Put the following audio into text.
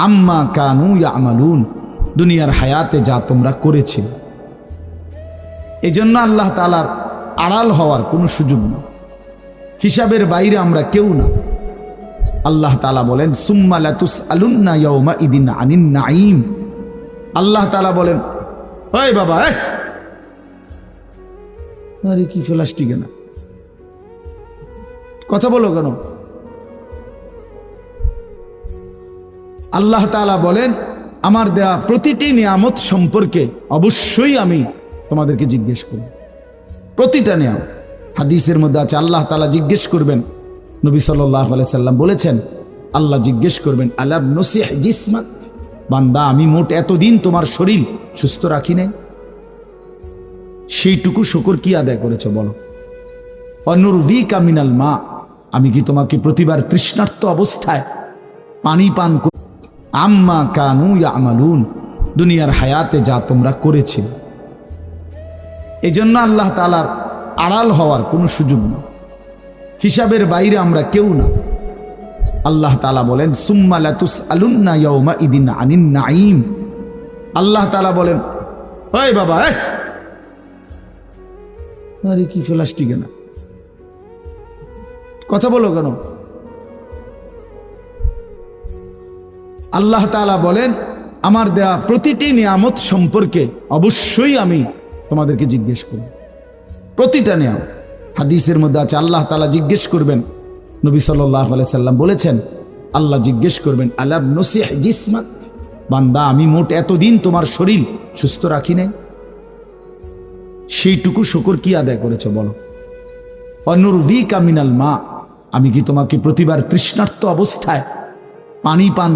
আম্মা কানু ইয়ামালুন, দুনিয়ার হায়াতে যা তোমরা করেছিলে। এই জন্য আল্লাহ তাআলার আড়াল হওয়ার কোনো সুযোগ নেই, হিসাবের বাইরে আমরা কেউ না। আল্লাহ তাআলা বলেন সুম্মা লাতুসআলুন্না ইয়াওমা ইদিন আনিন নাঈম। আল্লাহ তাআলা বলেন, ওই বাবা আরে কি প্লাস্টিক না, কথা বলো কেন? আল্লাহ তাআলা বলেন আমার দেয়া প্রতিটি নিয়ামত সম্পর্কে অবশ্যই আমি তোমাদেরকে জিজ্ঞেস করব, প্রতিটা নিয়ামত। হাদিসের মধ্যে আছে আল্লাহ তাআলা জিজ্ঞেস করবেন, নবী সাল্লাল্লাহু আলাইহি সাল্লাম বলেছেন আল্লাহ জিজ্ঞেস করবেন আলাম নসিহ জিসমাক, বান্দা আমি মোট এতদিন তোমার শরীর সুস্থ রাখি নাই, সেইটুকু শুকর কি আদায় করেছো বলো? অনুরভিকা মিনাল মা, আমি কি তোমাকে প্রতিবার তৃষ্ণার্ত অবস্থায় পানি পান করি? আম্মা কানু ইয়ামালুন, দুনিয়ার হায়াতে যা তোমরা করেছিলে। এই জন্য আল্লাহ তাআলার আড়াল হওয়ার কোনো সুযোগ নেই, হিসাবের বাইরে আমরা কেউ না। আল্লাহ তাআলা বলেন সুম্মা লাতুসআলুন্না ইয়াওমা ইদিন আনিন নাঈম। আল্লাহ তাআলা বলেন, ওই বাবা আরে কি প্লাস্টিক না, কথা বলো কেন? আল্লাহ তাআলা বলেন আমার দেয়া প্রতিটি নিয়ামত সম্পর্কে অবশ্যই আমি তোমাদেরকে জিজ্ঞেস করব, প্রতিটা নিয়ামত। হাদিসের মধ্যে আছে আল্লাহ তাআলা জিজ্ঞেস করবেন, নবী সাল্লাল্লাহু আলাইহি সাল্লাম বলেছেন আল্লাহ জিজ্ঞেস করবেন আলাম নসিহ জিসমাক, বান্দা আমি মোট এতদিন তোমার শরীর সুস্থ রাখি নাই, সেইটুকু শুকর কি আদায় করেছো বলো? অনুরভিকা মিনাল মা, আমি কি তোমাকে প্রতিবার তৃষ্ণার্ত অবস্থায় পানি পান